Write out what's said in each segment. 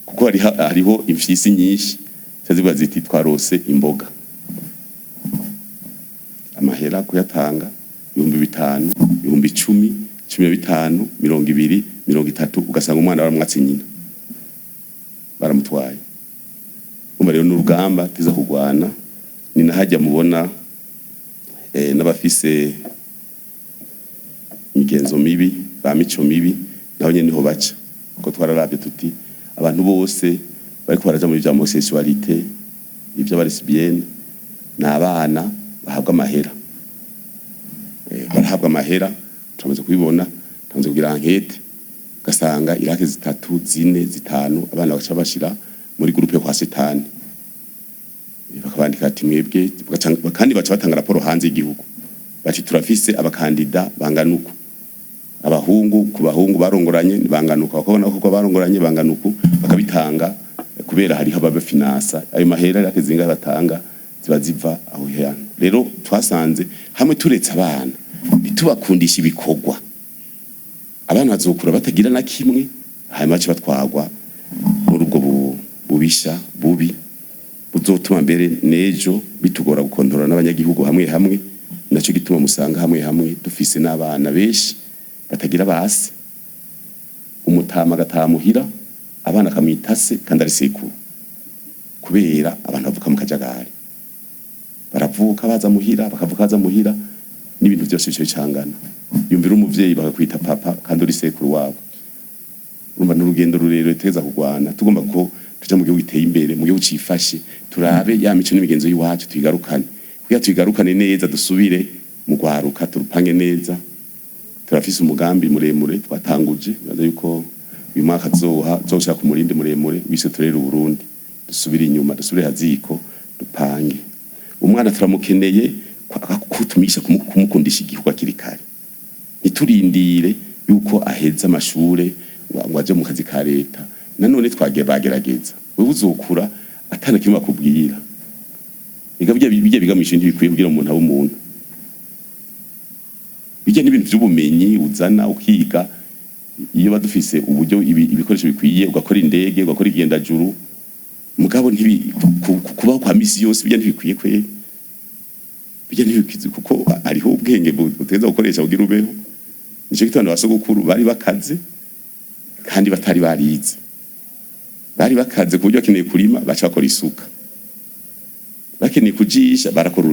kuko hariho imfyisi nyinshi ziba ziti twarose imboga, amahera kuyatanga 5,000, 10,000, 15, 20, 30, ugasanga umwana baramwatse nyina baramutwaye. Umva rero n'urugamba tiza kugwana, ni nahajya mubona n'abafise imigenzo mibi, ba mico mibi, naho nyene niho baca, ko twararavye tuti abantu bose bariko baraja muri bya homosexualité, ivyo lesbienne, n'abana bahabwa amahera. Barahabwa amahera, turamaze kubibona, tumaze kugira enquête, gasanga irake 3, 4, 5 abana baca bashira muri groupe kwa setani. Bakabandika ati mwebwe, kandi baca batanga raporo hanze y'igihugu. Bati turafise abakandida banganuko. Abahungu ku bahungu barongoranye banganuka, bakabona ko barongoranye banganuko, bakabitanga kubera hari haba bafinansa. Ayo mahera irake zinga batanga ziba ziva aho hano. Rero twasanze hamwe turetse abana bitubakundisha ibikorwa, abana bazokura batagira na kimwe, hanyuma bace batwagwa muri ubwo bubisha bubi buzotuma mbere nejo bitugora gukontorora n'abanyagihugu hamwe hamwe. Naco gituma musanga hamwe hamwe dufise n'abana benshi batagira base, umutama agatamuhira abana kamwitase kandi ari sekuru, kubera abantu bavuka mu kajagari, baravuka baza muhira bakavuka baza muhira n'ibintu byose bice bicangana. Yumvira umuvyeyi bakakwita papa kandi uri sekuru wabo. Urumva n'urugendo rurerure teza kugwana, tugomba ko tuja mu gihugu giteye imbere, mu gihugu cifashe, turabe ya mico n'imigenzo y'iwacu tuyigarukane, kugira tuyigarukane neza, dusubire mu rwaruka turupange neza. Turafise umugambi muremure twatanguje, baza yuko uyu mwaka tuzoshaka umurindi muremure wise Turerere Uburundi, dusubire inyuma, dusubire haziko, dupange. Umwana turamukeneye kutumisha kumukundisha igihugu akiri kare, ntiturindire yuko aheza amashure ngo aje mu kazi ka leta. Nanone bagerageza, wewe uzokura atana kimwe bakubwira. Bijya bigamije ntibikwiye kugira umuntu aba umuntu. Bijya n'ibintu by'ubumenyi uzana ukiga, iyo badufise uburyo ibikoresho bikwiye, ugakora indege, ugakora igenda juru, mugabo kubaho kwa misi yose bijya ntibikwiye kwera. Bijya ntibikwiye kuko hariho ubwenge buteza gukoresha kugira ubeho. Nico gitano basogokuru bari bakaze kandi batari barize. Bari bakaze kuburyo akeneye kurima baca bakora isuka, bakeneye kujisha barakora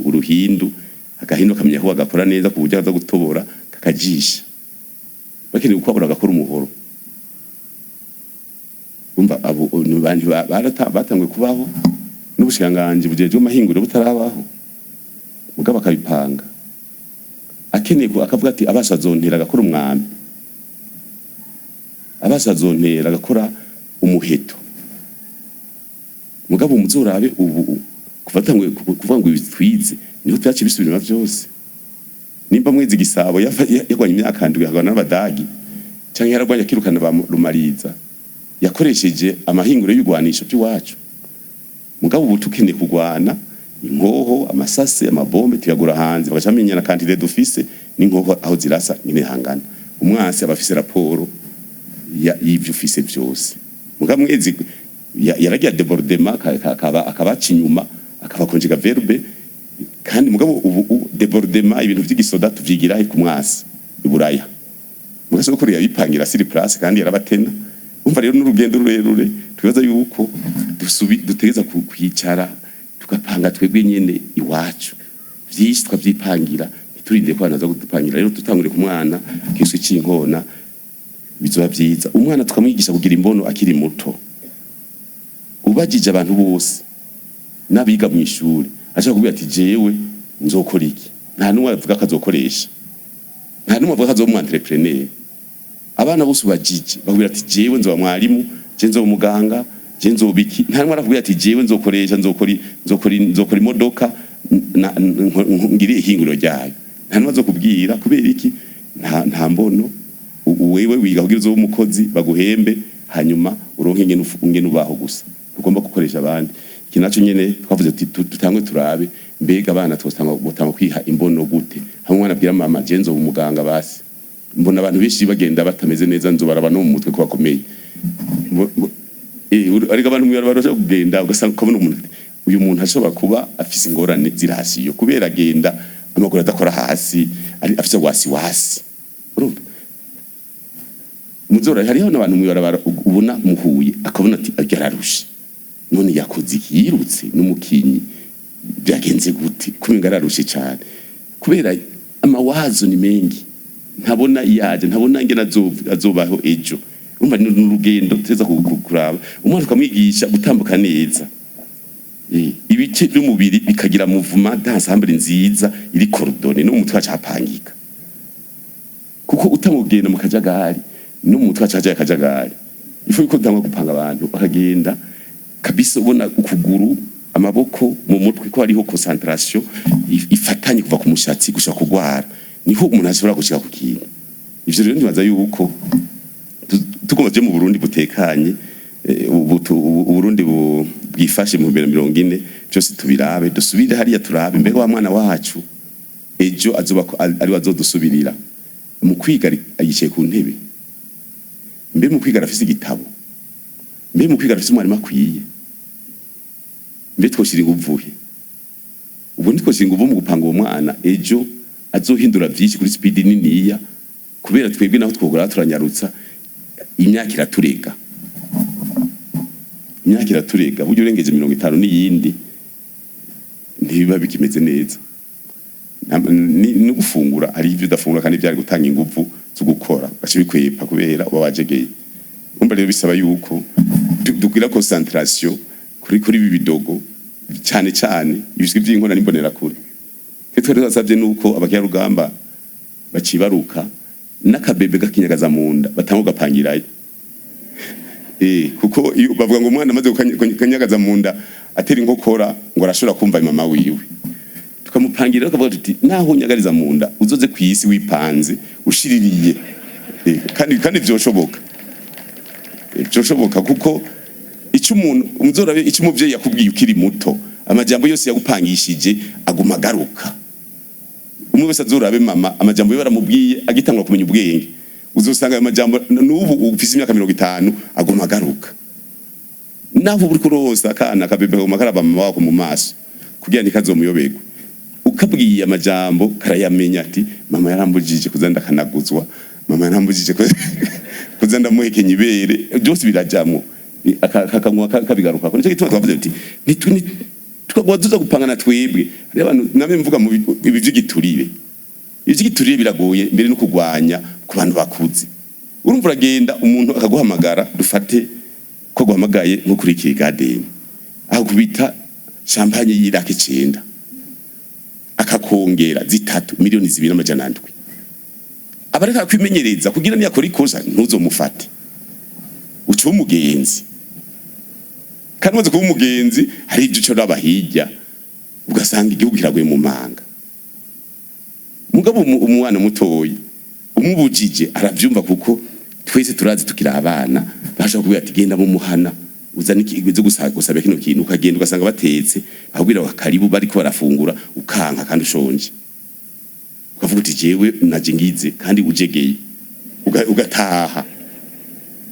uruhindu, agahindu kamenya ko bagakora neza kuburyo aza gutobora kakajisha, bakeneye gukabura agakora umuhoro. Umva abo bantu batangwe kubaho n'ubushikanganje bujeje amahinguriro butarabaho, mugabo akabipanga, akeneye akavuga ati abasazontera agakora umwami, abasazontera agakora umuheto. Mugabo muzorabe ubu kuvatangwe kuvuga ngo ibitwize niho tyaci bisubirima byose. Nimba mwezi gisabo yagwanye imyaka ndwi hagana n'abadagi canke yaragwanye akirukana ba rumariza, yakoresheje amahinguro y'ugwanisho by'iwacu. Mugabo ubu tukeneye kugwana inkoho, amasase, amabombe tuyagura hanze, bagacamenyana kantide dufise n'inkoho aho zirasa nyine hangana. Umwasi abafise raporo y'ivyo ufise byose. Mugabo mwezi yaragiye debordement akabaca inyuma akabakonjega verbe, kandi mugabo ubu debordement ibintu by'igisoda tuvyigira ku mwasi iburaya. Mugaso ko yabipangira siri place kandi yarabatena. Umva rero n'urugendo rurerure, twibaza yuko dutegeza kwicara tugapanga twebwe nyene iwacu vyinshi twavyipangira, ntiturinde ko banaza kudupangira. Rero tutangure ku mwana kiswe cinkona bizoba byiza. Umwana tukamwigisha kugira imbono akiri muto, ubajije abantu bose nabiga mu ishuri ashaka kubwira ati jewe nzokora iki. Nta numwe avuga ko azokoresha, nta numwe avuga ko azoba entrepreneur. Abana bose ubajije bakubwira ati jewe nzoba mwarimu, je nzoba umuganga, je nzobiki. Nta numwe arakubwira ati jewe nzokoresha, nzokora imodoka ngiri ihinguriro ryayo. Nta numwe azokubwira kubera iki, nta mbono. Wewe wiga kugira uzoba umukozi baguhembe, hanyuma uronke ingene ubaho gusa, ugomba gukoresha abandi. Iki naco nyene twavuze ati tutangwe turabe mbega abana twostanga kwiha imbono gute. Hamwe mwana abwira mama je nzoba umuganga basi, mbona abantu benshi bagenda batameze neza, nzobaraba no mu mutwe ko bakomeye. ariko abantu mw'ibarabara baje kugenda ugasanga ukabona umuntu uyu muntu ashobora kuba afise ingorane zirasiyo kubera agenda amaguru adakora hasi ari afise wasi urumva muzora hariho n'abantu mw'ibarabara ubona muhuye akabona ati agararushe none yakoze yirutse n'umukinyi byagenze gute kumenga ararushe cyane kubera amawazo ni mengi ntabona yaje ntabona ngena azobaho ejo umva ni urugendo teza kuraba umwana ukamwigisha gutambuka neza ibice by'umubiri bikagira muvuma dansambere nziza iri coordonné no mutwe acapangika kuko utamugenda mu kajagari no mutwe acaje akajagari ifu yuko ndangwa gupanga abantu bakagenda kabisa ubona ukuguru amaboko mu mutwe ko hariho concentration ifatanye kuva ku mushatsi gushaka kugwara niho umuntu ashobora gushika ku kintu ivyo rero ndibaza yuko tukomeje mu Burundi butekanye Uburundi bwifashe mu 2040 byose tubirabe dusubire hariya turabe mbega wa mwana wacu ejo azoba ari wazodusubirira mu kwiga ayicaye ku ntebe mbe mu kwiga afise igitabo mbe mu kwiga afise umwarimu akwiye mbe twoshira inguvuhe ubu ntikoshira inguvu mu gupanga uwo mwana ejo azohindura vyinshi kuri speed niniya kubera twebwe naho twogora turanyarutsa imyaka iraturega buryo urengeje 50 n'iyindi ntibiba bikimeze neza no gufungura ari ivyo udafungura kandi byari gutanga inguvu zo gukora gace bikwepa kubera wabajegeye umva rero bisaba yuko dukwira concentration kuri bibidogo cyane ibiswi by'inkona n'imbonera kure twari twasabye nuko abagiye rugamba bacibaruka n'akabebe gakinyagaza munda batango gapangirayo kuko iyo bavuga ngo umwana amaze kanyagaza munda atera inkokora ngo arashobora kumva mama wiwe tukamupangira akavuga tuti naho nyagariza munda uzoze kwisi wipanze ushiririye kandi byoshoboka kuko icyo umuntu umuzorabe icyo umuvyeyi yakubwiye ukiri muto amajambo yose yagupangishije aguma garuka umwe wese azorabe mama amajambo baramubwiye agitangwa kumenya ubwenge uzosanga ayo majambo n'ubu ufise imyaka 50 aguma garuka naho buri kurosa akana kabebe mu makaraba mama wako mu maso kugira ntikazomuyobegwe ukabwiye amajambo karayamenya ati mama yarambujije kuzanda kanaguzwa mama yarambujije kuzanda muhekenye ibere byose birajamwo akakanwa kabigaruka ko nicyo gituma twavuze ati tukagwaduza gupangana twebwe ari abantu namwe mvuga mu ibi by'igiturire biragoye mbere no kugwanya ku bantu bakuze urumva uragenda umuntu akaguhamagara dufate ko guhamagaye nko kuri Garden aho kubita champagne y'irake 9 akakongera 3 miliyoni 2,700 abareka kwimenyereza kugira ni yakora ikosa ntuzomufate uco umugenzi kandi maze kuba umugenzi hari ibyo cyo rabahijya ugasanga igihugu kiraguye mu manga mugabo umwana mutoyi umubujije aravyumva kuko twese turazi tukira abana basha kubwira ati genda mu muhana uzana ikigwizo gusaba kino kintu ukagenda ugasanga batetse ahubwira bakaribu bariko barafungura ukanka kandi ushonje ukavuga uti jewe naje ngize kandi ujegeye ugataha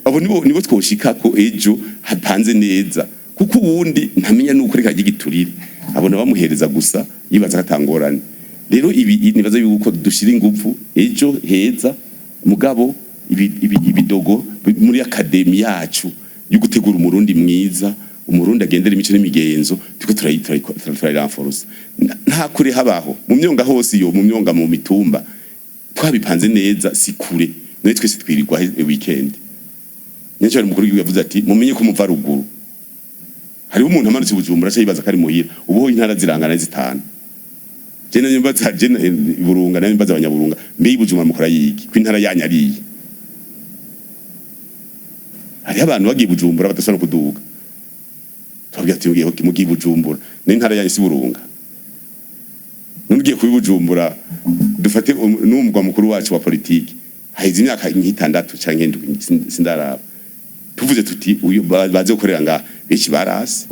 abo nibo twoshika ko ejo hapanze neza kuko uwundi ntamenya nuko reka giturire abona bamuhereza gusa yibaza katangorane rero ibi nibaza yuko dushira ingufu ejo heza mugabo ibidogo muri akademi yacu yo gutegura umurundi mwiza umurundi agendera imico n'imigenzo tuko turayiranforce nta kure habaho mu myonga hose yo mu myonga mu mitumba twabipanze neza si kure none twese twirirwa weekend Nyecho mukuru yavuze ati mumenye ko muva ruguru hari umuntu amanutse Bujumbura cyayibaza kari muhira ubuho intara zirangana zitanu jene nyumbaza jene burunga nayo mbaza abanyaburunga mbe Bujumbura mukora yiki kw'intara yanyariye hari abantu bagiye Bujumbura badashobora kuduga twabwiye ati mugiye Bujumbura n'intara yanyu si burunga nugiye kubi Bujumbura dufate n'umugwa mukuru wacu wa politiki haizi imyaka 6 canke 7 sindaraba tuvuze tuti uyu baze gukorera nga biki barasi